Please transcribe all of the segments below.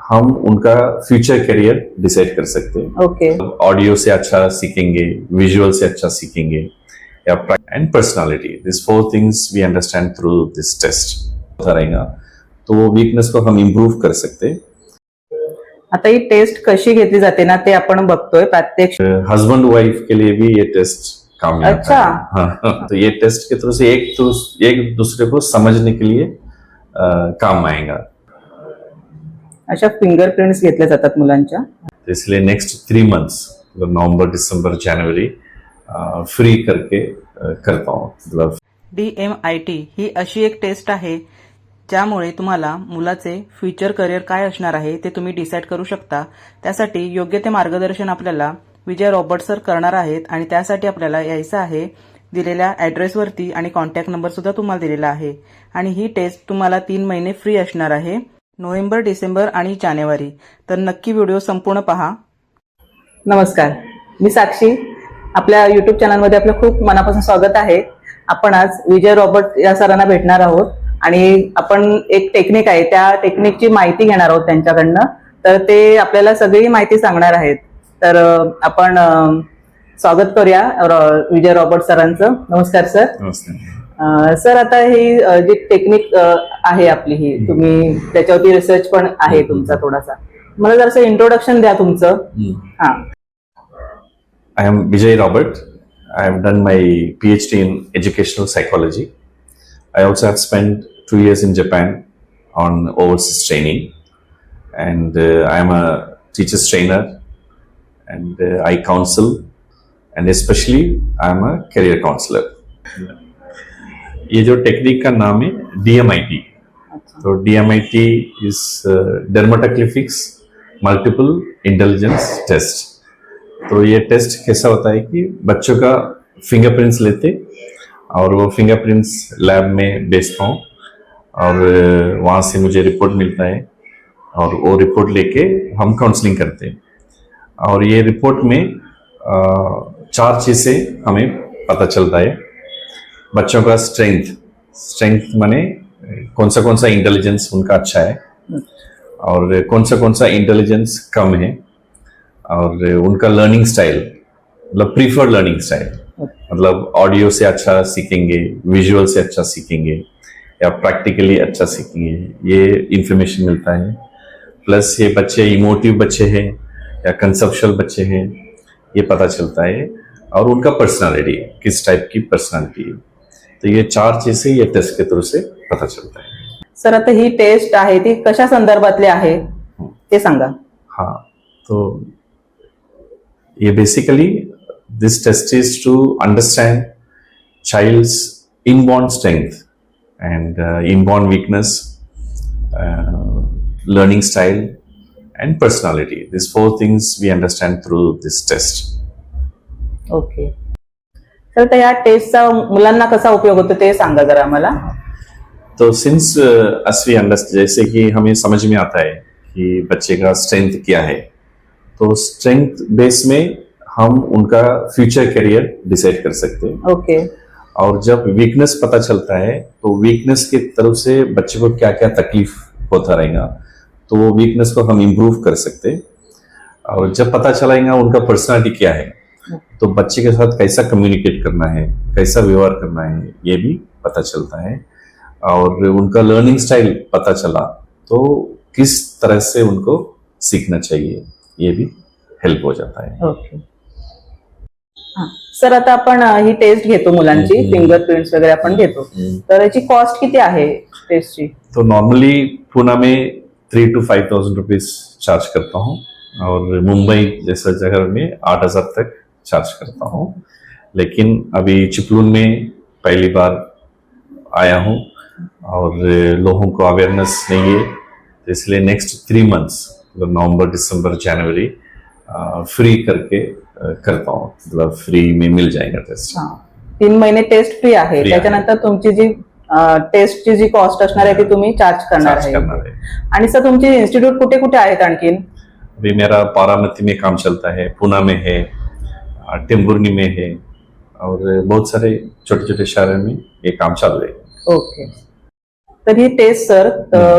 हम उनका future career decide कर सकते हैं। ओके ऑडियो से अच्छा सीखेंगे, विजुअल से अच्छा सीखेंगे, या and personality, this 4 things we understand through this test होता रहेगा, तो वो वीकनेस को हम इम्प्रूव कर सकते हैं। आता ही टेस्ट कशी घेतली जाते ना ते आपण बघतोय प्रात्यक्षिक। हस्बैंड वाइफ के लिए भी ये टेस्ट काम में आता अच्छा। है। हाँ, तो ये टेस्ट के थ्रू से एक दूसरे को समझने के लिए काम आएगा। अशा फिंगरप्रिंट्स घेतल्या जातात मुलांच्या। तो इसलिए नेक्स्ट 3 मंथ्स मतलब नवंबर, दिसंबर, जनवरी फ्री करके करता हूँ। मतलब DMIT ही अशी एक टेस्ट आहे ज्यामुळे तुम्हाला मुलाचे फ्युचर करिअर काय असणार आहे ते तुम्ही डिसाईड करू शकता। त्यासाठी योग्य ते मार्गदर्शन आपल्याला विजय रॉबर्ट सर करणार आहेत आणि त्यासाठी आपल्याला यायचं आहे दिलेल्या ॲड्रेसवरती आणि कॉन्टॅक्ट नंबर सुद्धा तुम्हाला दिलेला आहे। आणि ही टेस्ट तुम्हाला 3 महिने फ्री असणार आहे, नोव्हेंबर, डिसेंबर आणि जानेवारी। तर नक्की व्हिडिओ संपूर्ण पहा। नमस्कार, मी साक्षी, आपल्या यूट्यूब चॅनलमध्ये आपलं खूप मनापासून स्वागत आहे। आपण आज विजय रॉबर्ट या सरांना भेटणार आहोत आणि आपण एक टेक्निक आहे त्या टेक्निकची माहिती घेणार आहोत त्यांच्याकडनं। तर ते आपल्याला सगळी माहिती सांगणार आहेत। तर आपण स्वागत करूया विजय रॉबर्ट सरांचं। नमस्कार सर। नमस्ते सर, आता ही जी टेक्निक आहे आपली, ही तुम्ही त्याच्यावरती रिसर्च पण आहे तुमचा थोडासा, मला जरासं इंट्रोडक्शन द्या तुमचं। हा, I am Vijay Robert. I have done my PhD in educational psychology. I also have spent 2 years in Japan on overseas training, and I am a teacher's trainer, and I counsel, and especially I am a career counselor. ये जो technique का नाम है DMIT। तो DMIT is dermatoglyphics multiple intelligence test. तो ये taste कैसा होता है कि बच्चों का फिंगरप्रिंट्स लेते और वो फिंगरप्रिंट्स लैब में भेजता हूँ और वहाँ से मुझे रिपोर्ट मिलता है और वो रिपोर्ट लेके हम काउंसलिंग करते हैं। और ये रिपोर्ट में 4 चीज़ें हमें पता चलता है। बच्चों का स्ट्रेंथ माने कौन सा इंटेलिजेंस उनका अच्छा है और कौन सा इंटेलिजेंस कम है, और उनका लर्निंग स्टाइल मतलब प्रीफर्ड लर्निंग स्टाइल, मतलब ऑडियो से अच्छा सीखेंगे, विजुअल से अच्छा सीखेंगे या प्रैक्टिकली अच्छा सीखेंगे, ये इंफॉर्मेशन मिलता है। प्लस ये बच्चे इमोटिव बच्चे हैं या कंसेप्चुअल बच्चे हैं, ये पता चलता है, और उनका पर्सनालिटी किस टाइप की पर्सनालिटी है। तो ये 4 चीजें ये टेस्ट के थ्रू से पता चलता है। सर, आता ही टेस्ट आहे ती कशा संदर्भातली आहे ते सांगा। हाँ, तो ये basically this test is to understand child's inborn strength and inborn weakness, learning style and personality, this 4 things we understand through this test. Okay sir, तर या टेस्टचा मुलांना कसा उपयोग होतो ते सांगा जरा आम्हाला। तो सिंस असली अंडरस्टैंड, जैसे कि हमें समझ में आता है कि बच्चे का स्ट्रेंथ क्या है, तो स्ट्रेंथ बेस में हम उनका फ्यूचर करियर डिसाइड कर सकते हैं। ओके। और जब वीकनेस पता चलता है तो वीकनेस की तरफ से बच्चे को क्या क्या तकलीफ होता रहेगा, तो वो वीकनेस को हम इम्प्रूव कर सकते हैं। और जब पता चलेगा उनका पर्सनालिटी क्या है, तो बच्चे के साथ कैसा कम्युनिकेट करना है, कैसा व्यवहार करना है, ये भी पता चलता है। और उनका लर्निंग स्टाइल पता चला तो किस तरह से उनको सीखना चाहिए, ये भी हेल्प हो जाता है। ओके। सर, आता आपण ही टेस्ट घेतो मुलांची, फिंगरप्रिंट्स वगैरे आपण घेतो, तर याची कॉस्ट किती आहे टेस्टची? तो नॉर्मली पुणे में 3 to 5,000 रुपीज चार्ज करता हूँ, और मुंबई जैसा जगह में 8,000 तक चार्ज करता हूँ। लेकिन अभी चिपलून में पहली बार आया हूँ और लोगों को अवेयरनेस नहीं है, तो इसलिए नेक्स्ट 3 मंथ्स मतलब नवंबर, दिसंबर, जनवरी फ्री करके करता हूँ, मतलब फ्री में मिल जाएगा टेस्ट। 3 महिने टेस्ट फ्री आहे, त्याच्यानंतर तुमची जी टेस्टची जी कॉस्ट असणार आहे ती तुम्ही चार्ज करणार आहे। आणि सर, तुमची इन्स्टिट्यूट कुठे कुठे आहेत आणखीन? अभी मेरा बारामती में काम चलता है, पुणे में है, टेम्बुर्नी में है, और बहुत सारे छोटे छोटे शहरों में ये काम चल रहे हैं। ओके। तर ही टेस्ट सर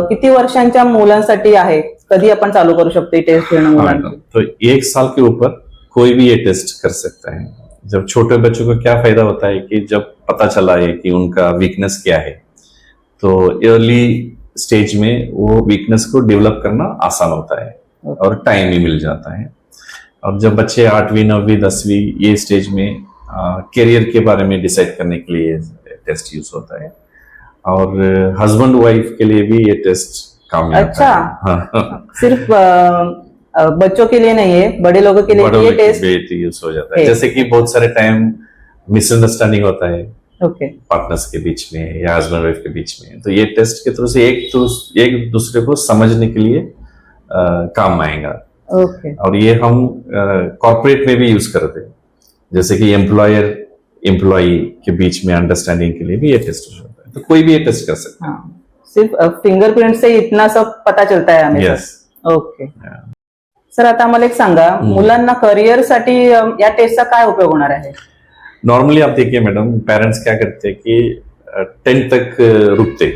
किती वर्षांच्या मुलांसाठी आहे? कधी आपण चालू करू शकतो ही टेस्ट घेणं हाँ, मुलांची? तो 1 साल के ऊपर कोई भी ये टेस्ट कर सकता है। जब छोटे बच्चों को क्या फायदा होता है कि जब पता चला है कि उनका वीकनेस क्या है, तो अर्ली स्टेज में वो वीकनेस को डेवलप करना आसान होता है और टाइम भी मिल जाता है। और जब बच्चे 8वीं 9वीं 10वीं ये स्टेज में करियर के बारे में डिसाइड करने के लिए टेस्ट यूज होता है, और हस्बैंड वाइफ के लिए भी ये टेस्ट काम में अच्छा। आता है। हाँ। सिर्फ बच्चों के लिए नहीं है, बड़े लोगों के लिए बड़ों भी ये में टेस्ट। यूज हो जाता है। है। जैसे कि बहुत सारे टाइम मिसअंडरस्टैंडिंग होता है ओके। पार्टनर्स के बीच में या हस्बैंड वाइफ के बीच में, तो ये टेस्ट के थ्रू से एक दूसरे को समझने के लिए काम आएगा। ओके। और ये हम कॉर्पोरेट में भी यूज करते हैं, जैसे कि एम्प्लॉयर एम्प्लॉई के बीच में अंडरस्टैंडिंग के लिए भी ये टेस्ट हो जाता है। तो कोई भी ये टेस्ट कर सकता हाँ, सिर्फ फिंगरप्रिंट से इतना सब पता चलता है है। हमें? यस। ओके सर, आता आम्हाला एक सांगा, मुलांना करिअर साठी या टेस्टचा काय उपयोग होणार आहे? नॉर्मली आप देखिए मैडम, पेरेंट्स क्या करते हैं कि 10th तक रुकते,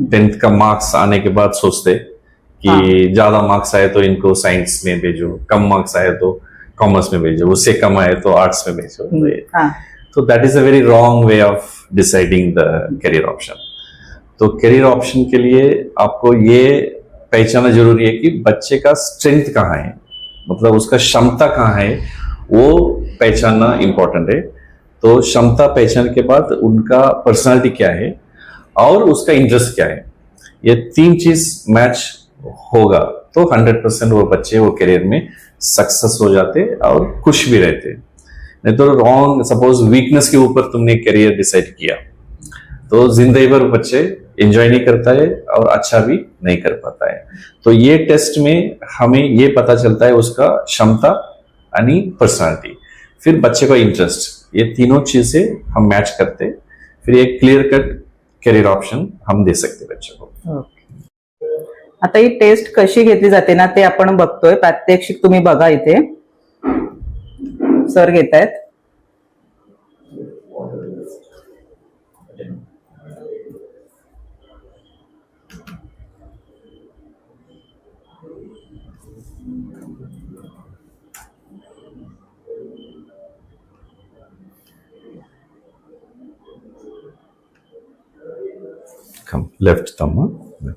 10th का मार्क्स आने के बाद सोचते कि हाँ। ज्यादा मार्क्स आए तो इनको साइंस में भेजो, कम मार्क्स आए तो कॉमर्स में भेजो, उससे कम आए तो आर्ट्स में भेजो। हाँ। तो that is a very wrong way of deciding the career option. तो करियर ऑप्शन के लिए आपको ये पहचानना जरूरी है कि बच्चे का स्ट्रेंथ कहाँ है, मतलब उसका क्षमता कहाँ है, वो पहचानना इंपॉर्टेंट है। तो क्षमता पहचान के बाद उनका पर्सनालिटी क्या है और उसका इंटरेस्ट क्या है, ये 3 चीज मैच होगा तो 100% वो बच्चे वो करियर में सक्सेस हो जाते और खुश भी रहते। नहीं तो रॉन्ग, सपोज वीकनेस के ऊपर तुमने करियर डिसाइड किया तो जिंदगी भर बच्चे एंजॉय नहीं करता है और अच्छा भी नहीं कर पाता है। तो ये टेस्ट में हमें ये पता चलता है उसका क्षमता यानी पर्सनालिटी, फिर बच्चे का इंटरेस्ट, ये तीनों चीजें हम मैच करते, फिर एक क्लियर कट करियर ऑप्शन हम दे सकते बच्चों को। आता ही टेस्ट कशी घेतली जाते ना ते आपण बघतोय, प्रात्यक्षिक तुम्ही बघा, इथे सर घेत आहेत। Come, left thumb. Huh?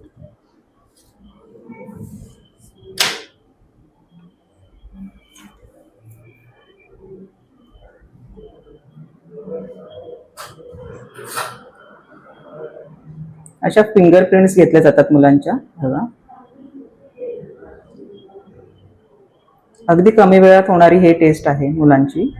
अशा फिंगरप्रिंट्स घेतल्या जातात मुलांच्या, बघा अगदी कमी वेळात होणारी हे टेस्ट आहे मुलांची।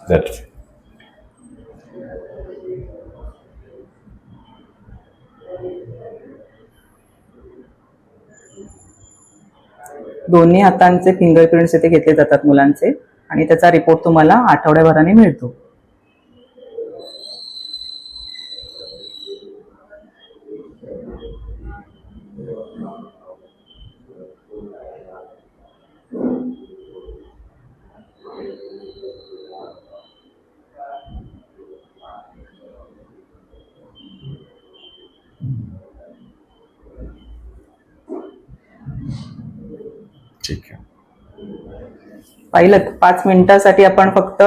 That. दोन्ही हातांचे फिंगरप्रिंट्स इथे घेतले जातात मुलांचे आणि त्याचा रिपोर्ट तुम्हाला आठवड्याभराने मिळतो। ठीक आहे, पाहिलं, 5 मिनिटासाठी आपण फक्त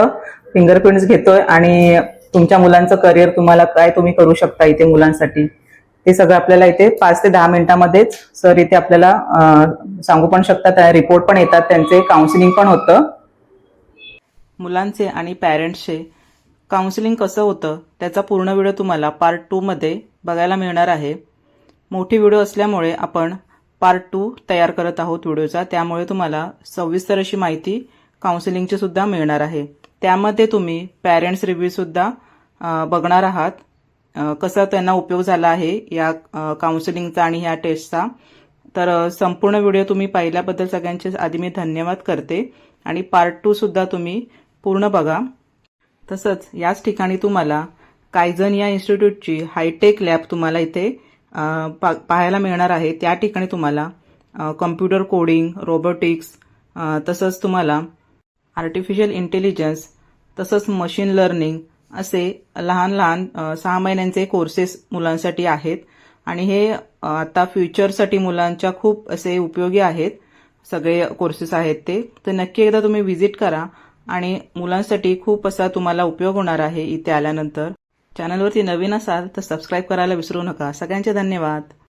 फिंगरप्रिंट्स घेतोय आणि तुमच्या मुलांचं करिअर तुम्हाला काय तुम्ही करू शकता इथे मुलांसाठी ते सगळं आपल्याला इथे 5 ते 10 मिनिटांमध्येच सर इथे आपल्याला सांगू पण शकतात, रिपोर्ट पण येतात, त्यांचे काउन्सिलिंग पण होतं। मुलांचे आणि पॅरेंट्सचे काउन्सिलिंग कसं होतं त्याचा पूर्ण व्हिडिओ तुम्हाला पार्ट 2 मध्ये बघायला मिळणार आहे। मोठी व्हिडिओ असल्यामुळे आपण पार्ट 2 तयार करत आहोत व्हिडिओचा, त्यामुळे तुम्हाला सविस्तर अशी माहिती काउन्सिलिंगची सुद्धा मिळणार आहे। त्यामध्ये तुम्ही पॅरेंट्स रिव्ह्यू सुद्धा बघणार आहात, कसा त्यांना उपयोग झाला आहे या काउन्सिलिंगचा आणि ह्या टेस्टचा. तर संपूर्ण व्हिडिओ तुम्ही पाहिल्याबद्दल सगळ्यांचे आधी मी धन्यवाद करते आणि पार्ट 2 सुद्धा तुम्ही पूर्ण बघा. तसंच याच ठिकाणी तुम्हाला कायझन या इन्स्टिट्यूटची हायटेक लॅब तुम्हाला इथे पाहायला मिळणार आहे. त्या ठिकाणी तुम्हाला कम्प्युटर कोडिंग, रोबोटिक्स, तसंच तुम्हाला आर्टिफिशियल इंटेलिजन्स, तसंच मशीन लर्निंग असे लहान लहान 6 महिन्यांचे कोर्सेस मुलांसाठी आहेत आणि हे आता फ्युचरसाठी मुलांच्या खूप असे उपयोगी आहेत. सगळे कोर्सेस आहेत ते. तर नक्की एकदा तुम्ही व्हिजिट करा आणि मुलांसाठी खूप असा तुम्हाला उपयोग होणार आहे इथे आल्यानंतर. चॅनलवरती नवीन असाल तर सबस्क्राईब करायला विसरू नका. सगळ्यांचे धन्यवाद.